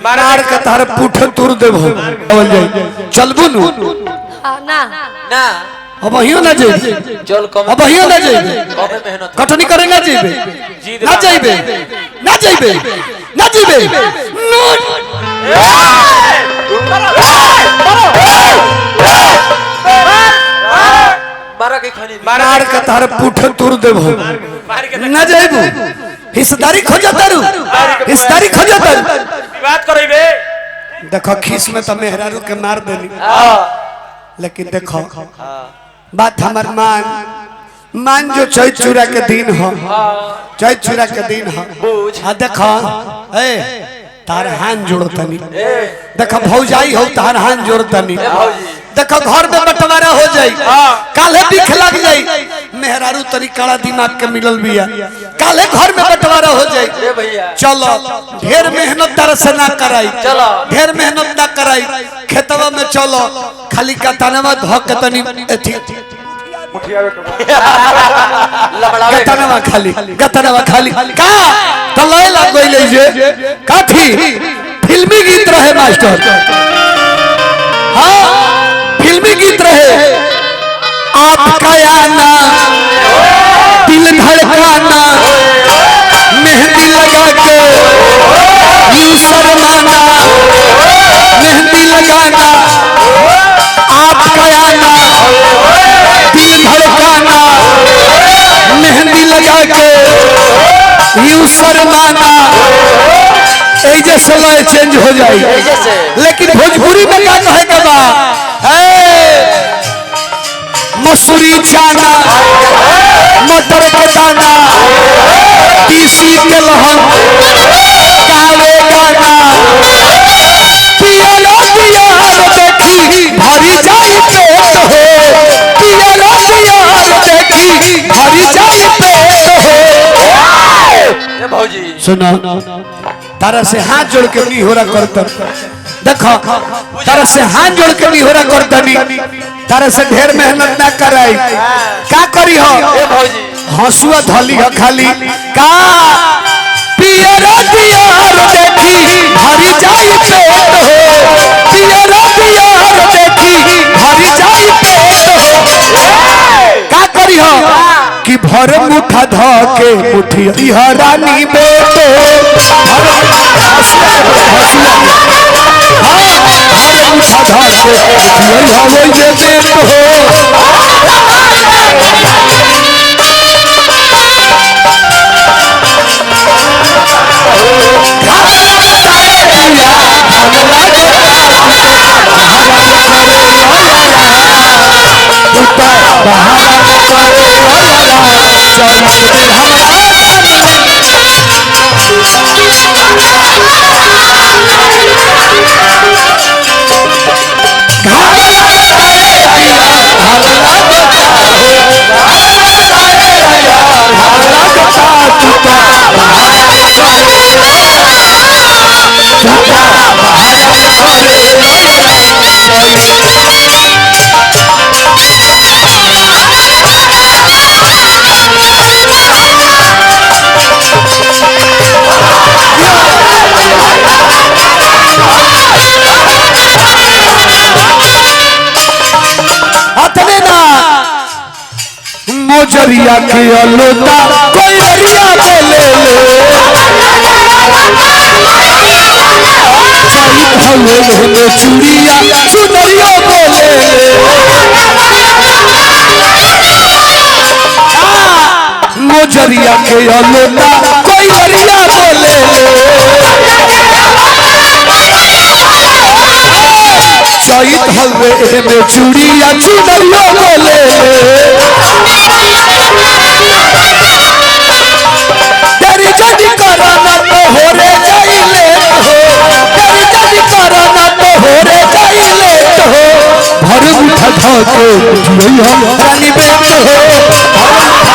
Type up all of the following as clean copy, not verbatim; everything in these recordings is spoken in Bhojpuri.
मार के तार पुठे तुर देबो बोल जाई चलबू नु ना ना अब हियो ना जाई चल कम अब हियो ना जाई कमे मेहनत कटनी करेगा जाइबे ना जाइबे ना जाइबे ना जाइबे मारा के खानी मार के तार पुठे तुर देबो ना जाइबू हिस्सेदारी खोजतारू हिस्सेदारी खोजतारू बात करइबे देखो खीस में तो मेहरारू के मार देनी हां लेकिन देखो बात हमर मान जो चैत चूड़ा के दिन हो चैत चूड़ा के दिन हो हाँ देखो ए तार हाथ जोड़तनी देखो भौजाई हो तार हाथ जोड़तनी देखो घर में बंटवारा हो जाई काले बिख लग जाई मेहरारू तरी काला दिमाग के मिलल बिया काले घर में बंटवारा हो जाई चलो ढेर मेहनत तार से ना कराई चलो ढेर मेहनत ना कराई खेतवा में चलो खाली कतनवा धो के तनी गतनवा खाली का तलय लग गइले जे काथी फिल्मी गीत रहे मास्टर हां फिल्मी गीत रहे आपका आना दिल धड़काना मेहंदी लगा के यूं शर्माना मेहंदी लगाना आपका आना दिल धड़काना मेहंदी लगा के यूं शर्माना ऐसे समय चेंज हो जाए लेकिन भोजपुरी में क्या कहेगा बा मसूरी चाना मटर के दाना तीसी के लहन काले गाना पियालो पियालो देखी भरी जाई पेट हो पियालो पियालो देखी भरी जाई पेट हो भौजी सुनो तारा से हाथ जोड़ के नहीं हो रहा करता देखो तारा से हाथ जोड़ के नहीं हो रहा करता नहीं तारा से ढेर मेहनत ना कराई का करी हो हंसुआ धली हो खाली का पियरो पियर देखी भरी जाई पेट हो पियरो पियर देखी भरी जाई पेट हो का करी हो कि भर मुठा ध के मुठी हरानी बेटो मोजरिया के अलोता कोई दरिया बोले ले चूड़िया चुनरिया बोले मोजरिया के अलोता कोई दरिया बोले चैत हवे में चूड़िया चुनरिया बोले तेरी जदी करना तो हो रे जाइले हो तेरी जदी करना तो हो रे जाइले हो भर मुठा ध के जियो रानी बेट हो रानी बेट हो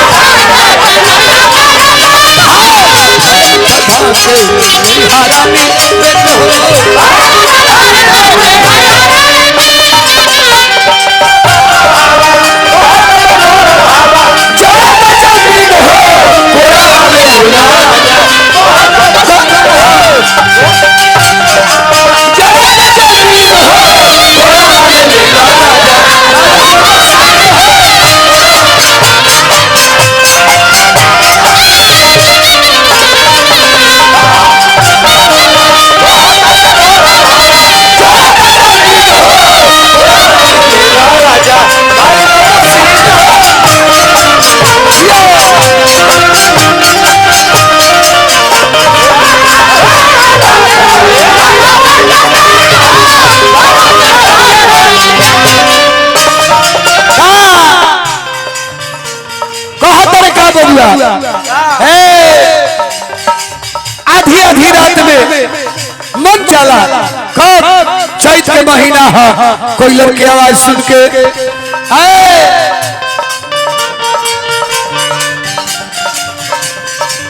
जाला कब चैत के महीना है कोई लड़की आवाज सुन के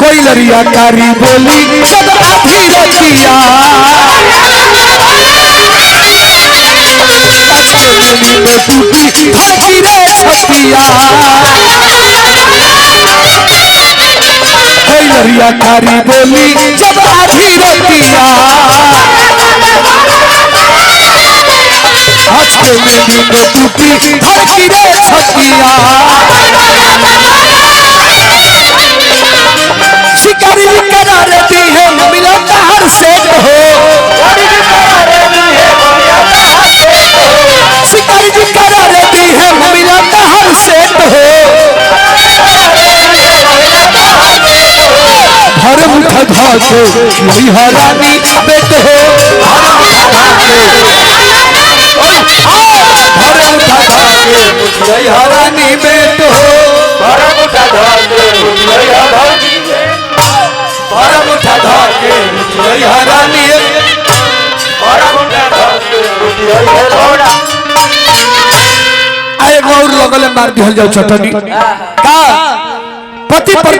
कोई लड़िया कारी बोली जब आधी रतिया में टूटी धरती रे छतिया कोई लड़िया कारी बोली जब आधी रतिया हंसते में नींद टूटी धरती रे छतिया शिकारी करा रहती है मिला हर से हो शिकारी जी करा रहती है मिला हर से हो भर मुठा धाके की हरानी बेट हो भर मुठा धाके की हरानी बेट हो भर मुठा धाके हरानी आए गौर लगले मार दिहल जाओ चटनी का पति पर